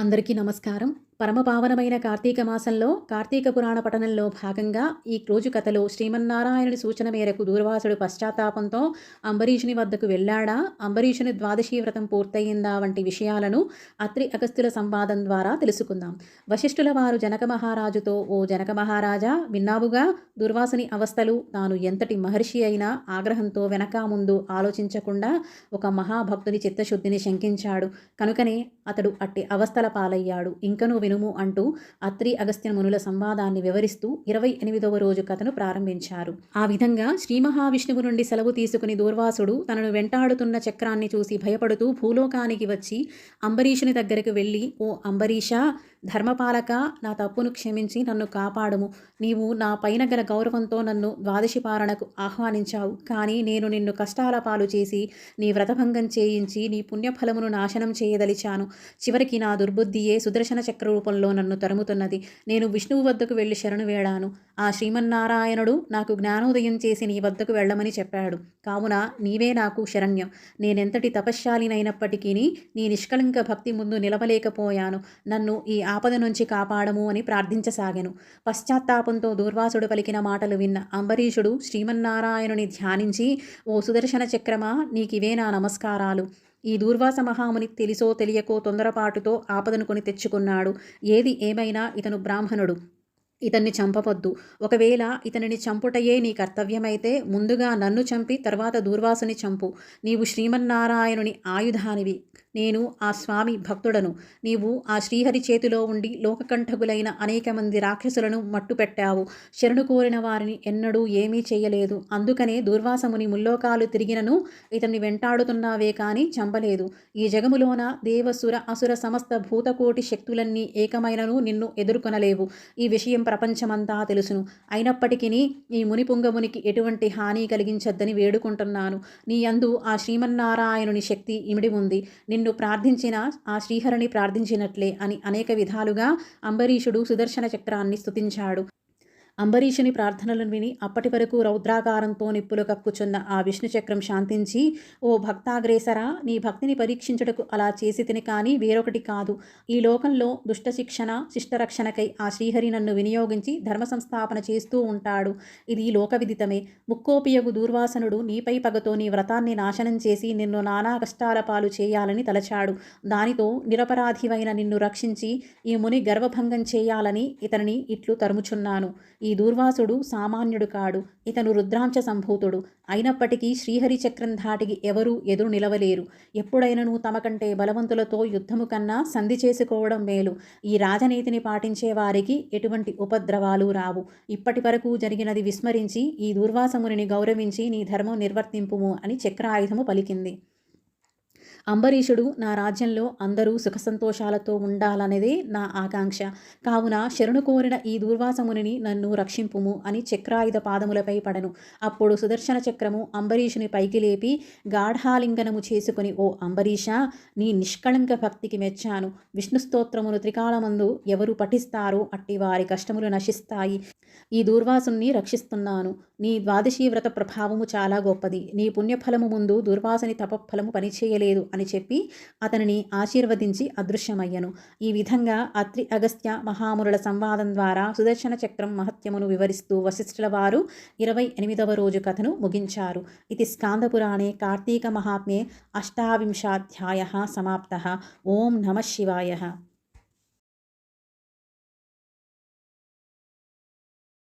అందరికీ నమస్కారం. పరమపావనమైన కార్తీక మాసంలో కార్తీక పురాణ పఠనంలో భాగంగా ఈ రోజు కథలో శ్రీమన్నారాయణుని సూచన మేరకు దూర్వాసుడు పశ్చాత్తాపంతో అంబరీషుని వద్దకు వెళ్ళాడా, అంబరీషుని ద్వాదశీ వ్రతం పూర్తయిందా వంటి విషయాలను అత్రి అగస్త్యుల సంవాదం ద్వారా తెలుసుకుందాం. వశిష్ఠుల వారు జనక మహారాజుతో, ఓ జనక మహారాజా, విన్నావుగా దుర్వాసుని అవస్థలు. తాను ఎంతటి మహర్షి అయినా ఆగ్రహంతో వెనక ముందు ఆలోచించకుండా ఒక మహాభక్తుని చిత్తశుద్ధిని శంకించాడు. కనుకనే అతడు అట్టి అవస్థల పాలయ్యాడు. ఇంకనూ వినుము అంటూ అత్రి అగస్త్య మునుల సంవాదాన్ని వివరిస్తూ 28వ రోజు కథను ప్రారంభించారు. ఆ విధంగా శ్రీ మహావిష్ణువు నుండి సెలవు తీసుకుని దూర్వాసుడు తనను వెంటాడుతున్న చక్రాన్ని చూసి భయపడుతూ భూలోకానికి వచ్చి అంబరీషుని దగ్గరకు వెళ్ళి, ఓ అంబరీషా, ధర్మపాలక, నా తప్పును క్షమించి నన్ను కాపాడుము. నీవు నా పైన గల గౌరవంతో నన్ను ద్వాదశి పారణకు ఆహ్వానించావు. కానీ నేను నిన్ను కష్టాల పాలు చేసి నీ వ్రతభంగం చేయించి నీ పుణ్యఫలమును నాశనం చేయదలిచాను. చివరికి నా దుర్బుద్ధియే సుదర్శన చక్ర రూపంలో నన్ను తరుముతున్నది. నేను విష్ణువు వద్దకు వెళ్ళి శరణు వేడాను. ఆ శ్రీమన్నారాయణుడు నాకు జ్ఞానోదయం చేసి నీ వద్దకు వెళ్ళమని చెప్పాడు. కావున నీవే నాకు శరణ్యం. నేనెంతటి తపశ్శాలినైనప్పటికీ నీ నిష్కళంక భక్తి ముందు నిలవలేకపోయాను. నన్ను ఈ ఆపద నుంచి కాపాడము అని ప్రార్థించసాగాను. పశ్చాత్తాపంతో దూర్వాసుడు పలికిన మాటలు విన్న అంబరీషుడు శ్రీమన్నారాయణుని ధ్యానించి, ఓ సుదర్శన చక్రమా, నీకివే నా నమస్కారాలు. ఈ దూర్వాస మహాముని తెలిసో తెలియకో తొందరపాటుతో ఆపదను కొని తెచ్చుకున్నాడు. ఏది ఏమైనా ఇతను బ్రాహ్మణుడు. ఇతన్ని చంపవద్దు. ఒకవేళ ఇతనిని చంపుటయే నీ కర్తవ్యమైతే ముందుగా నన్ను చంపి తర్వాత దూర్వాసుని చంపు. నీవు శ్రీమన్నారాయణుని ఆయుధానివి. నేను ఆ స్వామి భక్తుడను. నీవు ఆ శ్రీహరి చేతిలో ఉండి లోకకంఠకులైన అనేక మంది రాక్షసులను మట్టుపెట్టావు. శరణు కోరిన వారిని ఎన్నడూ ఏమీ చేయలేదు. అందుకనే దూర్వాసముని ముల్లోకాలు తిరిగినను ఇతన్ని వెంటాడుతున్నావే కానీ చంపలేదు. ఈ జగములోన దేవసుర అసుర సమస్త భూతకోటి శక్తులన్నీ ఏకమైనను నిన్ను ఎదుర్కొనలేవు. ఈ విషయం ప్రపంచమంతా తెలుసును. అయినప్పటికీ ఈ మునిపుంగమునికి ఎటువంటి హాని కలిగించద్దని వేడుకుంటున్నాను. నీ యందు ఆ శ్రీమన్నారాయణుని శక్తి ఇమిడి ఉంది. నిన్ను ప్రార్థించిన ఆ శ్రీహరిని ప్రార్థించినట్లే అని అనేక విధాలుగా అంబరీషుడు సుదర్శన చక్రాన్ని స్తుతించాడు. అంబరీషుని ప్రార్థనలను విని అప్పటి వరకు రౌద్రాకారంతో నిప్పులు కక్కుచున్న ఆ విష్ణుచక్రం శాంతించి, ఓ భక్తాగ్రేసరా, నీ భక్తిని పరీక్షించుటకు అలా చేసి తిని కానీ వేరొకటి కాదు. ఈ లోకంలో దుష్ట శిక్షణ శిష్టరక్షణకై ఆ శ్రీహరి నన్ను వినియోగించి ధర్మ సంస్థాపన చేస్తూ ఉంటాడు. ఇది లోకవిదితమే. ముక్కోపియగు దూర్వాసనుడు నీపై పగతో నీ వ్రతాన్ని నాశనం చేసి నిన్ను నానా కష్టాల పాలు చేయాలని తలచాడు. దానితో నిరపరాధివైన నిన్ను రక్షించి ఈ ముని గర్వభంగం చేయాలని ఇతనిని ఇట్లు తరుముచున్నాను. ఈ దూర్వాసుడు సామాన్యుడు కాడు. ఇతను రుద్రాంశ సంభూతుడు. అయినప్పటికీ శ్రీహరి చక్రం ధాటికి ఎవరూ ఎదురు నిలవలేరు. ఎప్పుడైనను తమ కంటే బలవంతులతో యుద్ధము కన్నా సంధి చేసుకోవడం మేలు. ఈ రాజనీతిని పాటించే వారికి ఎటువంటి ఉపద్రవాలు రావు. ఇప్పటి వరకు జరిగినది విస్మరించి ఈ దూర్వాసమునిని గౌరవించి నీ ధర్మం నిర్వర్తింపుము అని చక్రాయుధము పలికింది. అంబరీషుడు, నా రాజ్యంలో అందరూ సుఖసంతోషాలతో ఉండాలనేదే నా ఆకాంక్ష. కావున శరణు కోరిన ఈ దూర్వాసమునిని నన్ను రక్షింపుము అని చక్రాయుధ పాదములపై పడను. అప్పుడు సుదర్శన చక్రము అంబరీషుని పైకి లేపి గాఢాలింగనము చేసుకుని, ఓ అంబరీష, నీ నిష్కళంక భక్తికి మెచ్చాను. విష్ణు స్తోత్రమును త్రికాలమందు ఎవరు పఠిస్తారో అట్టి వారి కష్టములు నశిస్తాయి. ఈ దూర్వాసుని రక్షిస్తున్నాను. నీ ద్వాదశీ వ్రత ప్రభావము చాలా గొప్పది. నీ పుణ్యఫలము ముందు దూర్వాసుని తపఫలము పనిచేయలేదు అని చెప్పి అతనిని ఆశీర్వదించి అదృశ్యమయ్యను. ఈ విధంగా అత్రి అగస్త్య మహామునుల సంవాదం ద్వారా సుదర్శన చక్రం మహత్యమును వివరిస్తూ వశిష్ఠుల వారు 28వ రోజు కథను ముగించారు. ఇది స్కాందపురాణే కార్తీక మహాత్మ్యే 8వ అధ్యాయః సమాప్తః. ఓం నమః శివాయ.